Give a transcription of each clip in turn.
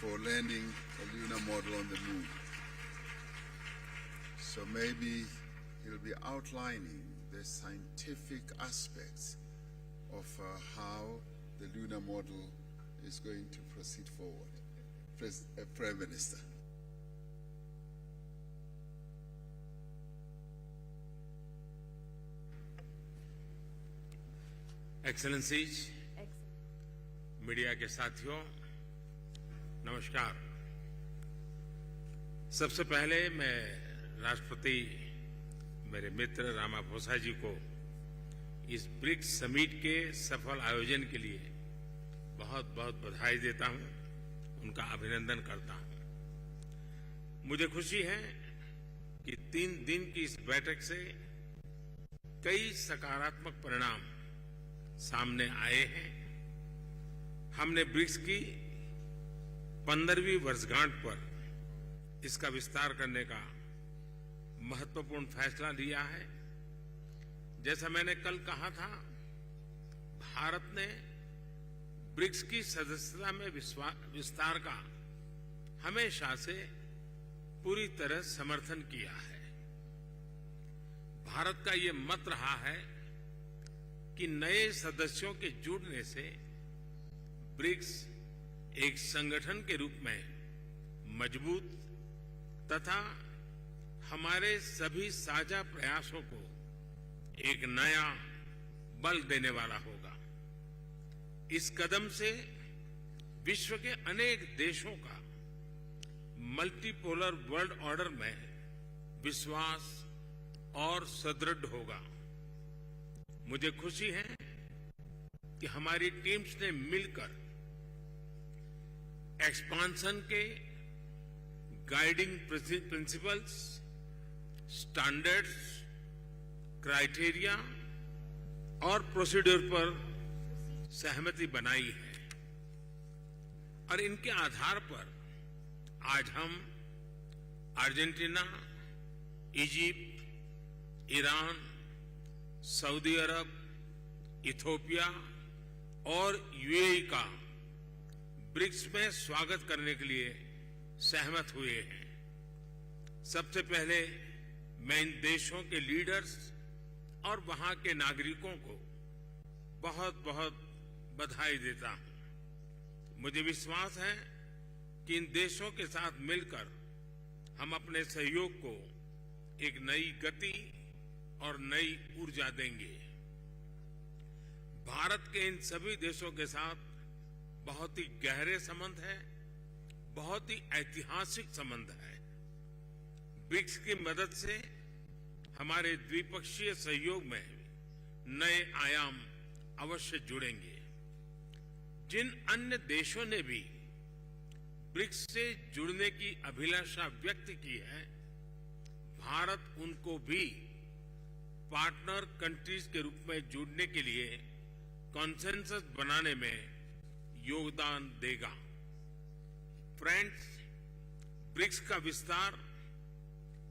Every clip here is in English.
for landing a lunar model on the moon. So maybe he'll be outlining the scientific aspects of how the lunar model is going to proceed forward. Prime Minister. Excellencies, media के साथियों, नमस्कार। सबसे पहले मैं राष्ट्रपति मेरे मित्र Ramaphosa जी को इस ब्रिक्स समिट के सफल आयोजन के लिए बहुत बहुत बधाई देता हूं, उनका अभिनंदन करता हूं। मुझे खुशी है कि 3 दिन की इस बैठक से कई सकारात्मक परिणाम सामने आए हैं। हमने ब्रिक्स की 15वीं वर्षगांठ पर इसका विस्तार करने का महत्वपूर्ण फैसला लिया है। जैसा मैंने कल कहा था, भारत ने ब्रिक्स की सदस्यता में विस्तार का हमेशा से पूरी तरह समर्थन किया है। भारत का ये मत रहा है कि नए सदस्यों के जुड़ने से ब्रिक्स एक संगठन के रूप में मजबूत तथा हमारे सभी साझा प्रयासों को एक नया बल देने वाला होगा। इस कदम से विश्व के अनेक देशों का मल्टीपोलर वर्ल्ड ऑर्डर में विश्वास और सुदृढ़ होगा। मुझे खुशी है कि हमारी टीम्स ने मिलकर एक्सपांशन के गाइडिंग प्रिंसिपल्स, स्टैंडर्ड्स, क्राइटेरिया और प्रोसीड्यूर पर सहमति बनाई है और इनके आधार पर आज हम अर्जेंटीना, इजिप्ट, ईरान, सऊदी अरब, इथियोपिया और यूएई का ब्रिक्स में स्वागत करने के लिए सहमत हुए हैं। सबसे पहले मैं इन देशों के लीडर्स और वहां के नागरिकों को बहुत बहुत बधाई देता हूं। मुझे विश्वास है कि इन देशों के साथ मिलकर हम अपने सहयोग को एक नई गति और नई ऊर्जा देंगे। भारत के इन सभी देशों के साथ बहुत ही गहरे संबंध है, बहुत ही ऐतिहासिक संबंध है। ब्रिक्स की मदद से हमारे द्विपक्षीय सहयोग में नए आयाम अवश्य जुड़ेंगे। जिन अन्य देशों ने भी ब्रिक्स से जुड़ने की अभिलाषा व्यक्त की है, भारत उनको भी पार्टनर कंट्रीज के रूप में जुड़ने के लिए कॉन्सेंसस बनाने में योगदान देगा। फ्रेंड्स, ब्रिक्स का विस्तार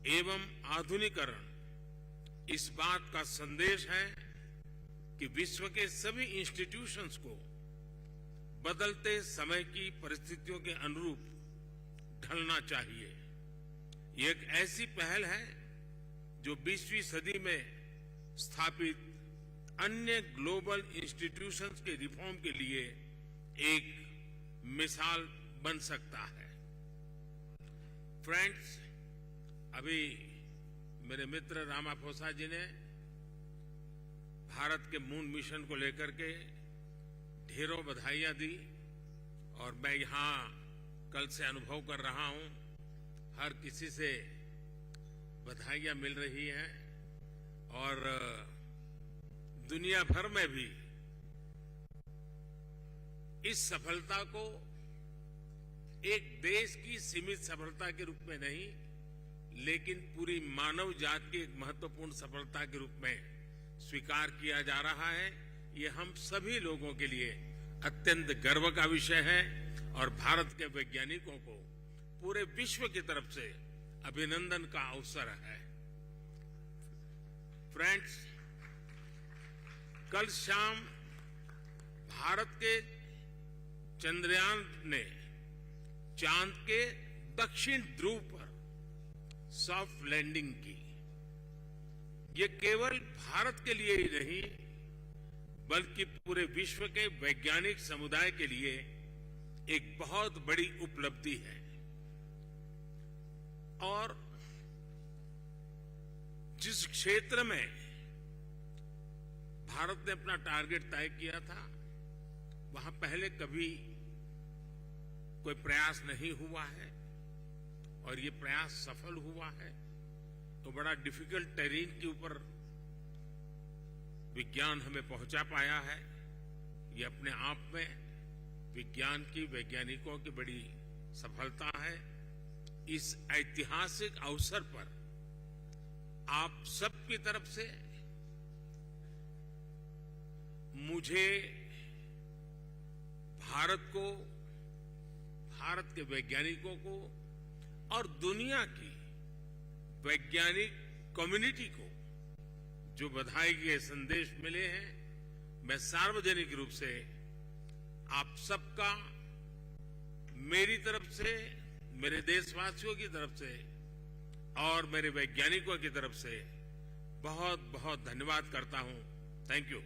एवं आधुनिकीकरण इस बात का संदेश है कि विश्व के सभी इंस्टीट्यूशंस को बदलते समय की परिस्थितियों के अनुरूप ढलना चाहिए। ये एक ऐसी पहल है जो 20वीं सदी में स्थापित अन्य ग्लोबल इंस्टीट्यूशंस के रिफॉर्म के लिए एक मिसाल बन सकता है। फ्रेंड्स, अभी मेरे मित्र रामाफोसा जी ने भारत के मून मिशन को लेकर के ढेरों बधाइयां दी और मैं यहां कल से अनुभव कर रहा हूं, हर किसी से बधाइयां मिल रही हैं और दुनिया भर में भी इस सफलता को एक देश की सीमित सफलता के रूप में नहीं, लेकिन पूरी मानव जाति की एक महत्वपूर्ण सफलता के रूप में स्वीकार किया जा रहा है। ये हम सभी लोगों के लिए अत्यंत गर्व का विषय है और भारत के वैज्ञानिकों को पूरे विश्व की तरफ से अभिनंदन का अवसर है। फ्रेंड्स, कल शाम भारत के चंद्रयान ने चांद के दक्षिण ध्रुव पर सॉफ्ट लैंडिंग की। ये केवल भारत के लिए ही नहीं बल्कि पूरे विश्व के वैज्ञानिक समुदाय के लिए एक बहुत बड़ी उपलब्धि है। और जिस क्षेत्र में भारत ने अपना टारगेट तय किया था वहां पहले कभी कोई प्रयास नहीं हुआ है और ये प्रयास सफल हुआ है, तो बड़ा डिफिकल्ट टेरेन के ऊपर विज्ञान हमें पहुंचा पाया है। ये अपने आप में विज्ञान की, वैज्ञानिकों की बड़ी सफलता है। इस ऐतिहासिक अवसर पर आप सबकी तरफ से मुझे भारत को, भारत के वैज्ञानिकों को और दुनिया की वैज्ञानिक कम्युनिटी को जो बधाई के संदेश मिले हैं, मैं सार्वजनिक रूप से आप सबका मेरी तरफ से, मेरे देशवासियों की तरफ से और मेरे वैज्ञानिकों की तरफ से बहुत बहुत धन्यवाद करता हूं। Thank you.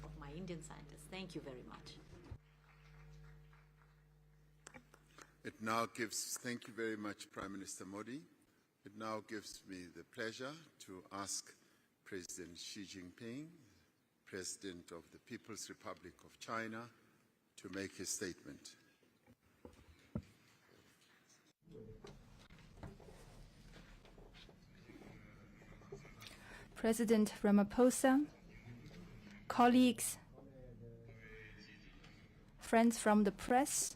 Of my Indian scientists. Thank you very much. Thank you very much, Prime Minister Modi. It now gives me the pleasure to ask President Xi Jinping, President of the People's Republic of China, to make his statement. President Ramaphosa, colleagues, friends from the press,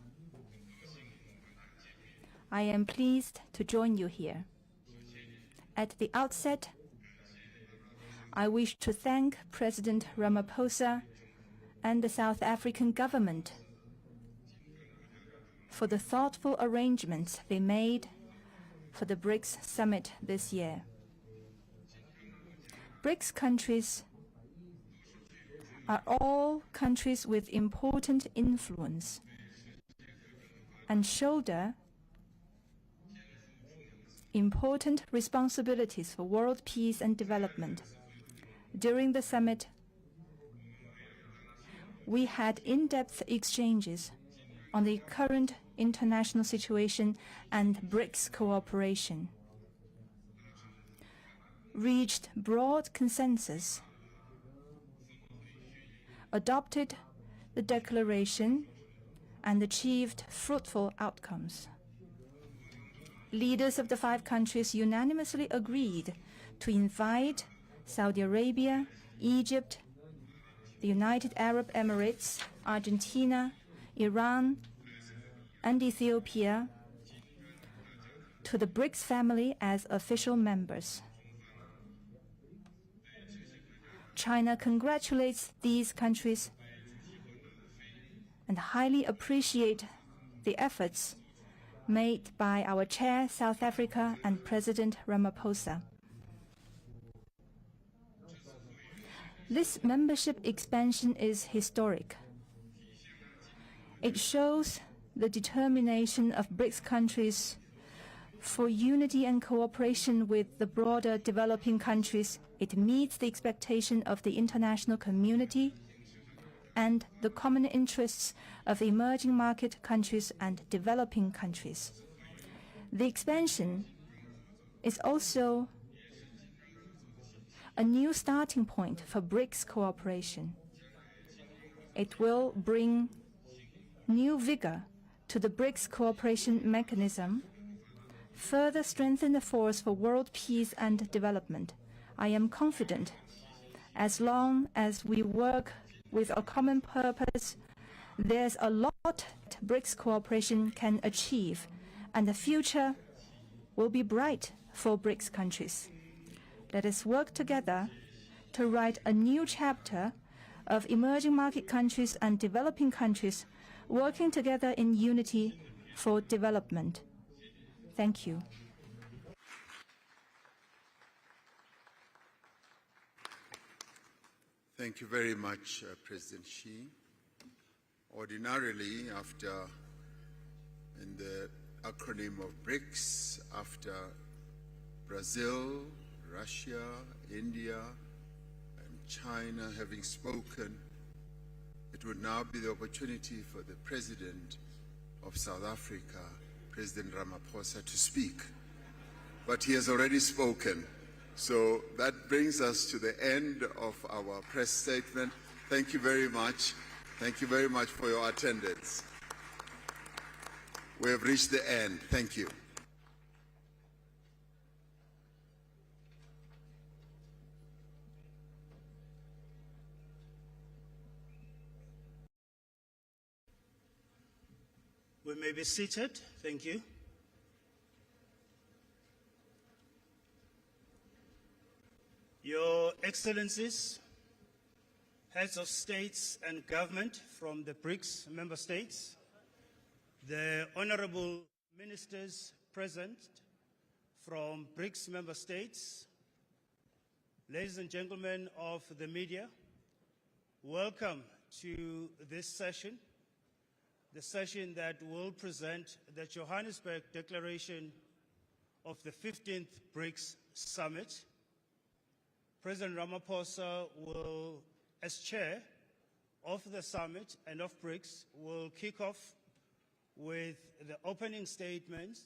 I am pleased to join you here. At the outset, I wish to thank President Ramaphosa and the South African government for the thoughtful arrangements they made for the BRICS summit this year. BRICS countries are all countries with important influence and shoulder important responsibilities for world peace and development. During the summit, we had in-depth exchanges on the current international situation and BRICS cooperation, reached broad consensus, adopted the declaration, and achieved fruitful outcomes. Leaders of the 5 countries unanimously agreed to invite Saudi Arabia, Egypt, the United Arab Emirates, Argentina, Iran, and Ethiopia to the BRICS family as official members. China congratulates these countries and highly appreciates the efforts made by our chair, South Africa, and President Ramaphosa. This membership expansion is historic. It shows the determination of BRICS countries for unity and cooperation with the broader developing countries. It meets the expectation of the international community and the common interests of emerging market countries and developing countries. The expansion is also a new starting point for BRICS cooperation. It will bring new vigor to the BRICS cooperation mechanism, further strengthen the force for world peace and development. I am confident as long as we work with a common purpose, there's a lot that BRICS cooperation can achieve, and the future will be bright for BRICS countries. Let us work together to write a new chapter of emerging market countries and developing countries working together in unity for development. Thank you. Thank you very much, President Xi. Ordinarily, after in the acronym of BRICS after Brazil, Russia, India, and China having spoken. It would now be the opportunity for the President of South Africa, President Ramaphosa, to speak. But he has already spoken. So that brings us to the end of our press statement. Thank you very much. Thank you very much for your attendance. We have reached the end. Thank you. We may be seated. Thank you. Your Excellencies, heads of states and government from the BRICS member states, the honorable ministers present from BRICS member states, ladies and gentlemen of the media, welcome to this session, the session that will present the Johannesburg Declaration of the 15th BRICS Summit. President Ramaphosa will, as chair of the summit and of BRICS, will kick off with the opening statements,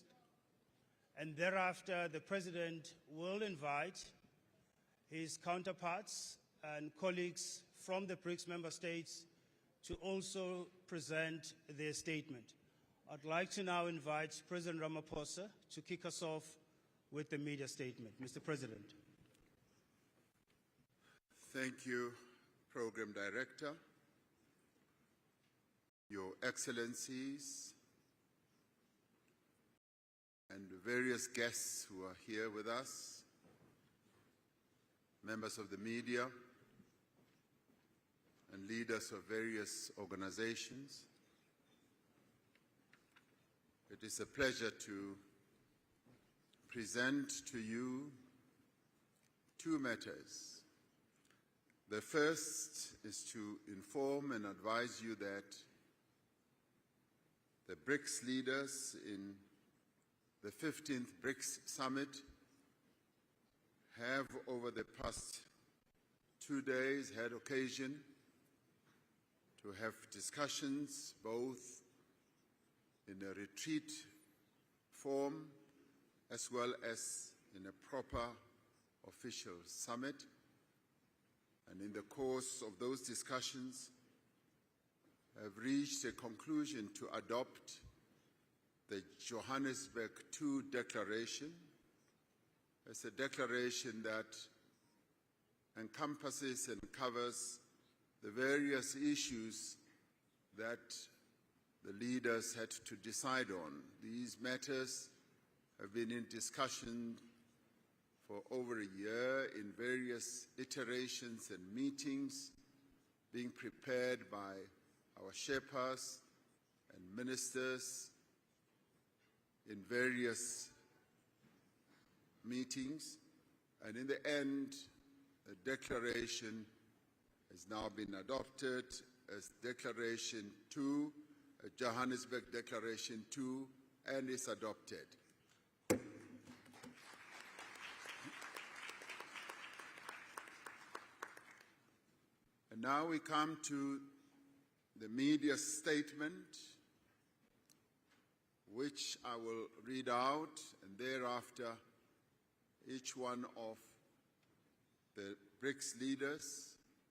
and thereafter the President will invite his counterparts and colleagues from the BRICS member states to also present their statement. I'd like to now invite President Ramaphosa to kick us off with the media statement. Mr. President. Thank you, Program Director, Your Excellencies, and the various guests who are here with us, members of the media, and leaders of various organizations. It is a pleasure to present to you two matters. The first is to inform and advise you that the BRICS leaders in the 15th BRICS Summit have over the past 2 days had occasion to have discussions both in a retreat form as well as in a proper official summit. And in the course of those discussions, have reached a conclusion to adopt the Johannesburg II Declaration as a declaration that encompasses and covers the various issues that the leaders had to decide on. These matters have been in discussion for over a year in various iterations and meetings, being prepared by our Sherpas and ministers in various meetings. And in the end, a declaration has now been adopted as Declaration 2, Johannesburg Declaration 2, and is adopted. And now we come to the media statement, which I will read out, and thereafter each one of the BRICS leaders